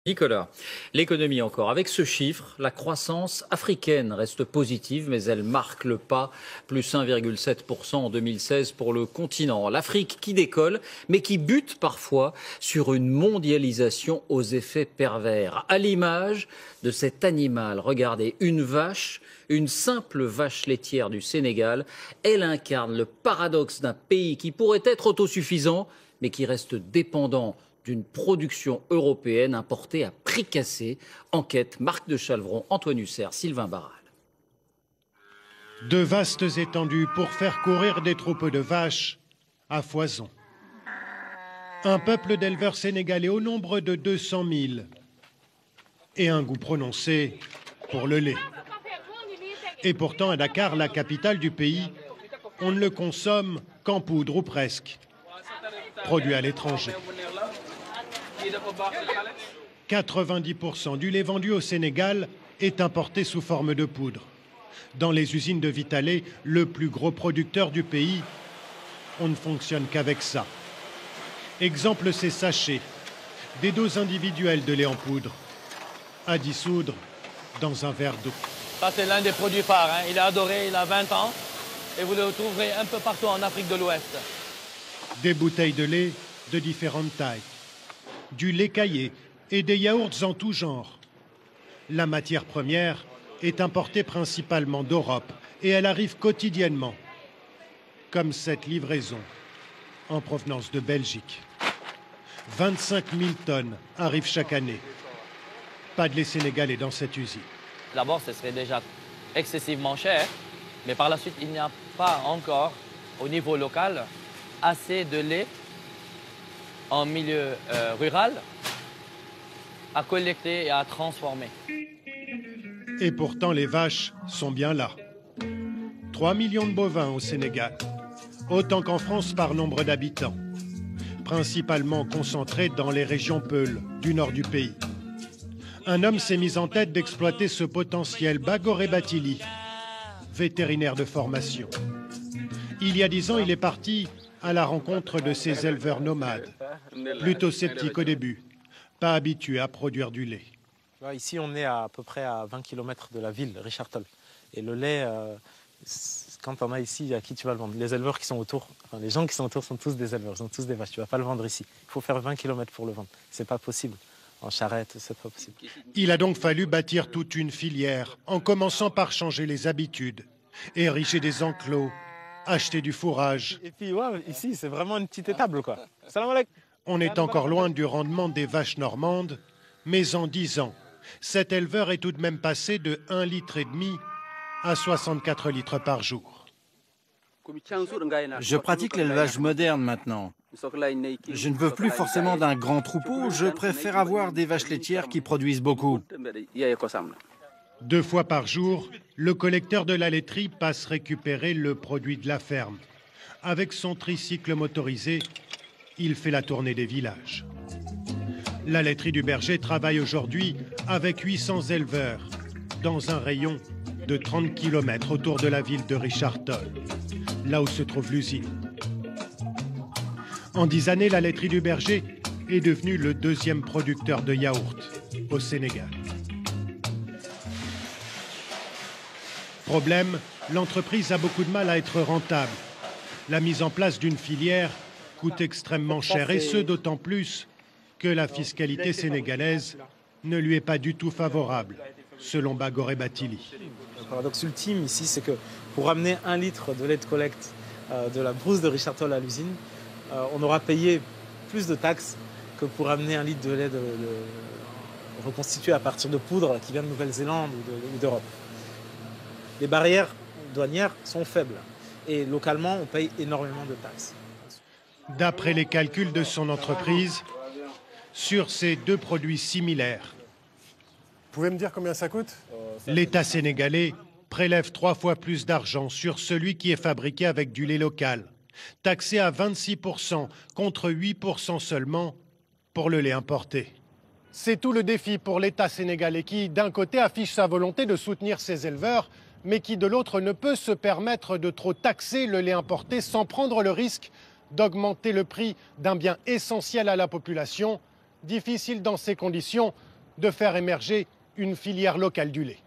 Nicolas, l'économie encore. Avec ce chiffre, la croissance africaine reste positive, mais elle marque le pas, plus 1,7% en 2016 pour le continent. L'Afrique qui décolle, mais qui bute parfois sur une mondialisation aux effets pervers. À l'image de cet animal, regardez, une vache, une simple vache laitière du Sénégal, elle incarne le paradoxe d'un pays qui pourrait être autosuffisant, mais qui reste dépendant d'une production européenne importée à prix cassé. Enquête, Marc de Chalvron, Antoine Husser, Sylvain Barral. De vastes étendues pour faire courir des troupeaux de vaches à foison. Un peuple d'éleveurs sénégalais au nombre de 200 000 et un goût prononcé pour le lait. Et pourtant, à Dakar, la capitale du pays, on ne le consomme qu'en poudre ou presque, produit à l'étranger. 90% du lait vendu au Sénégal est importé sous forme de poudre. Dans les usines de Vitalait, le plus gros producteur du pays, on ne fonctionne qu'avec ça. Exemple, ces sachets, des doses individuelles de lait en poudre, à dissoudre dans un verre d'eau. Ça, c'est l'un des produits phares. Il est adoré, il a 20 ans et vous le retrouverez un peu partout en Afrique de l'Ouest. Des bouteilles de lait de différentes tailles, du lait caillé et des yaourts en tout genre. La matière première est importée principalement d'Europe et elle arrive quotidiennement, comme cette livraison en provenance de Belgique. 25 000 tonnes arrivent chaque année. Pas de lait sénégalais dans cette usine. D'abord, ce serait déjà excessivement cher, mais par la suite, il n'y a pas encore, au niveau local, assez de lait en milieu rural à collecter et à transformer. Et pourtant, les vaches sont bien là. 3 millions de bovins au Sénégal, autant qu'en France par nombre d'habitants, principalement concentrés dans les régions Peuls du nord du pays. Un homme s'est mis en tête d'exploiter ce potentiel, Bagoré Batili, vétérinaire de formation. Il y a 10 ans, il est parti à la rencontre de ces éleveurs nomades, plutôt sceptiques au début, pas habitués à produire du lait. Ici, on est à peu près à 20 km de la ville, Richard Toll. Et le lait, quand on a ici, à qui tu vas le vendre? Les éleveurs qui sont autour, enfin, les gens qui sont autour sont tous des éleveurs, ils ont tous des vaches. Tu ne vas pas le vendre ici. Il faut faire 20 km pour le vendre. Ce n'est pas possible. En charrette, c'est pas possible. Il a donc fallu bâtir toute une filière, en commençant par changer les habitudes, ériger des enclos, acheter du fourrage. Et puis, ouais, ici, c'est vraiment une petite étable, quoi. Salam alaikum. On est encore loin du rendement des vaches normandes, mais en 10 ans, cet éleveur est tout de même passé de 1,5 litre à 64 litres par jour. Je pratique l'élevage moderne maintenant. Je ne veux plus forcément d'un grand troupeau, je préfère avoir des vaches laitières qui produisent beaucoup. 2 fois par jour, le collecteur de la laiterie passe récupérer le produit de la ferme. Avec son tricycle motorisé, il fait la tournée des villages. La laiterie du Berger travaille aujourd'hui avec 800 éleveurs dans un rayon de 30 km autour de la ville de Richard Toll, là où se trouve l'usine. En 10 années, la laiterie du Berger est devenue le 2e producteur de yaourt au Sénégal. Problème, l'entreprise a beaucoup de mal à être rentable. La mise en place d'une filière coûte extrêmement cher, et ce d'autant plus que la fiscalité sénégalaise ne lui est pas du tout favorable, selon Bagoré Batili. Le paradoxe ultime ici, c'est que pour amener 1 litre de lait de collecte de la brousse de Richard Toll à l'usine, on aura payé plus de taxes que pour amener 1 litre de lait reconstitué à partir de poudre qui vient de Nouvelle-Zélande ou d'Europe. Les barrières douanières sont faibles et localement, on paye énormément de taxes. D'après les calculs de son entreprise, sur ces 2 produits similaires, Vous pouvez me dire combien ça coûte? l'État sénégalais prélève 3 fois plus d'argent sur celui qui est fabriqué avec du lait local, taxé à 26% contre 8% seulement pour le lait importé. C'est tout le défi pour l'État sénégalais qui, d'un côté, affiche sa volonté de soutenir ses éleveurs, mais qui, de l'autre, ne peut se permettre de trop taxer le lait importé sans prendre le risque d'augmenter le prix d'un bien essentiel à la population. Difficile dans ces conditions de faire émerger une filière locale du lait.